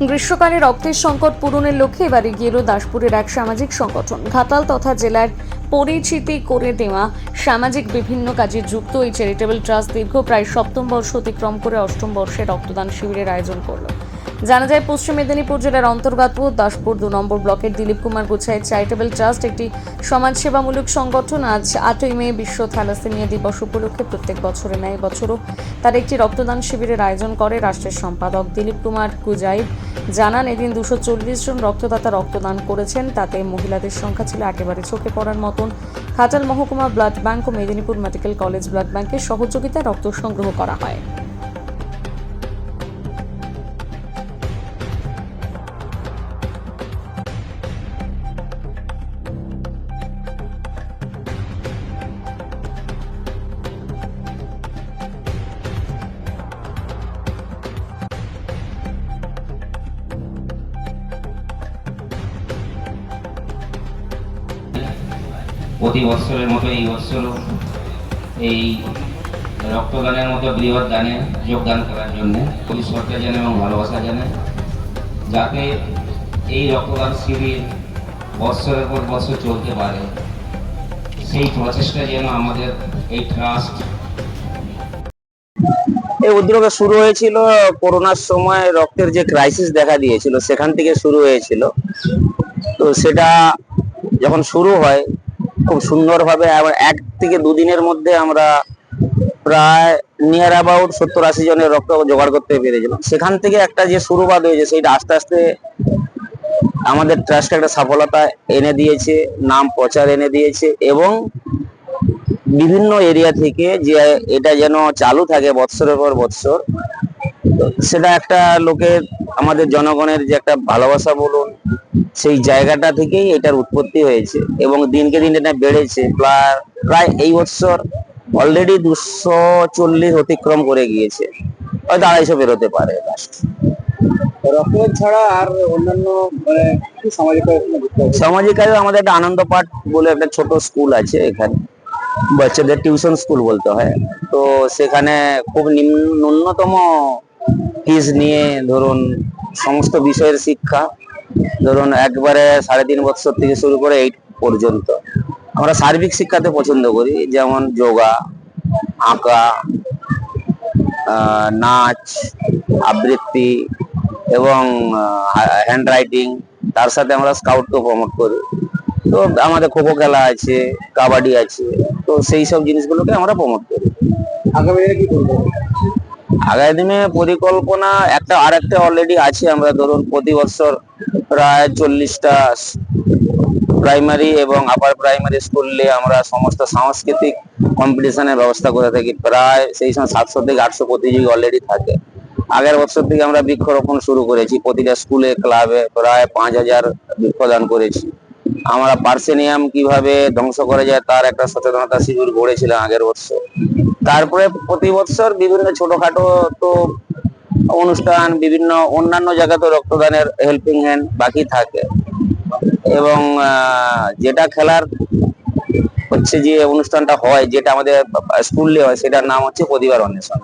গ্রীষ্মকালে রক্তের সংকট পূরণের লক্ষ্যে এবার এগিয়ে এলো দাসপুরের এক সামাজিক সংগঠন। ঘাটাল তথা জেলার পরিচিতি করে দেওয়া সামাজিক বিভিন্ন কাজে যুক্ত এই চ্যারিটেবল ট্রাস্ট দীর্ঘ প্রায় সপ্তম বর্ষ অতিক্রম করে অষ্টম বর্ষে রক্তদান শিবিরের আয়োজন করল। জানা যায়, পশ্চিম মেদিনীপুর জেলার অন্তর্গত দাসপুর 2 নম্বর ব্লকের দিলীপ কুমার গোছাইয়ের চ্যারিটেবল ট্রাস্ট একটি সমাজসেবামূলক সংগঠন। আজ 8ই মে বিশ্ব থ্যালাসেমিয়া দিবস উপলক্ষে প্রত্যেক বছরের ন্যায় বছরও তার একটি রক্তদান শিবিরের আয়োজন করে। রাষ্ট্রের সম্পাদক দিলীপ কুমার গোজাইব জানান, এদিন 240 জন রক্তদাতা রক্তদান করেছেন। তাতে মহিলাদের সংখ্যা ছিল একেবারে চোখে পড়ার মতন। ঘাটাল মহকুমা ব্লাড ব্যাংক ও মেদিনীপুর মেডিকেল কলেজ ব্লাড ব্যাংকের সহযোগিতায় রক্ত সংগ্রহ করা হয়। প্রতি বছরের মতো এই বছর এই রক্তদানের মতো বৃহৎ দানে যোগদান করার জন্য পুলিশ সরকার জানে এবং ভালোবাসা জানে, যাতে এই রক্তদান শিবির বছরের পর বছর চলতে পারে, সেই প্রচেষ্টা যেন আমাদের এই ট্রাস্ট। এই উদ্যোগ শুরু হয়েছিল করোনার সময়, রক্তের যে ক্রাইসিস দেখা দিয়েছিল সেখান থেকে শুরু হয়েছিল। তো সেটা যখন শুরু হয় খুব সুন্দরভাবে 1 থেকে 2 দিনের মধ্যে আমরা প্রায় নিয়ার অ্যাবাউট 70-80 জনের রক্ত জোগাড় করতে পেরেছিলাম। সেখান থেকে একটা যে শুরুবাদ হয়েছে সেইটা আস্তে আস্তে আমাদের ট্রাস্টে একটা সফলতা এনে দিয়েছে, নাম প্রচার এনে দিয়েছে, এবং বিভিন্ন এরিয়া থেকে যে এটা যেন চালু থাকে বৎসরের পর বৎসর, সেটা একটা লোকের, আমাদের জনগণের যে একটা ভালোবাসা বলুন, সেই জায়গাটা থেকেই এটার উৎপত্তি হয়েছে এবং দিনকে দিন এটা বেড়েছে। প্রায় এই বছর অলরেডি 240 অতিক্রম করে গিয়েছে, হয়তো 250 বেরোতে পারে। রক্তদান ছাড়া আর অন্যান্য সামাজিক কাজে আমাদের একটা আনন্দ পাঠ বলে একটা ছোট স্কুল আছে এখানে, বাচ্চাদের টিউশন স্কুল বলতে হয়। তো সেখানে খুব ন্যূনতম ফিস নিয়ে ধরুন সমস্ত বিষয়ের শিক্ষা, ধরুন একবারে 3.5 বছর থেকে শুরু করে 8 পর্যন্ত আমরা সার্বিক শিক্ষাতে পছন্দ করি, যেমন যোগা, আঁকা, নাচ, আবৃত্তি এবং হ্যান্ড রাইটিং। তার সাথে আমরা স্কাউটকেও প্রমোট করি। তো আমাদের খোখো খেলা আছে, কাবাডি আছে, তো সেই সব জিনিসগুলোকে আমরা প্রমোট করি। আগামী দিনে কি করবো? আগামী দিনে পরিকল্পনা আরেকটা অলরেডি আছে। আমরা ধরুন প্রতি বছর প্রায় 40টা প্রাইমারি এবং আপার প্রাইমারি স্কুলে আমরা সমস্ত সাংস্কৃতিক কম্পিটিশনের ব্যবস্থা করে থাকি। প্রায় সেই সময় 700 থেকে 800 প্রতিযোগী অলরেডি থাকে। আগের বছর থেকে আমরা বৃক্ষরোপণ শুরু করেছি, প্রতিটা স্কুলে ক্লাবে প্রায় 5000 বৃক্ষদান করেছি। আমরা পার্সেনিয়াম কিভাবে ধ্বংস করা যায় তার একটা সচেতনতা শিবির গড়েছিলাম আগের বছর। তারপরে প্রতি বছর বিভিন্ন ছোটখাটো তো অনুষ্ঠান, বিভিন্ন অন্যান্য জায়গাতে রক্তদানের হেল্পিং হ্যান্ড বাকি থাকে। এবং যেটা খেলার হচ্ছে যে অনুষ্ঠানটা হয়, যেটা আমাদের স্কুলে হয়, সেটার নাম হচ্ছে প্রতিবার অন্বেষণ।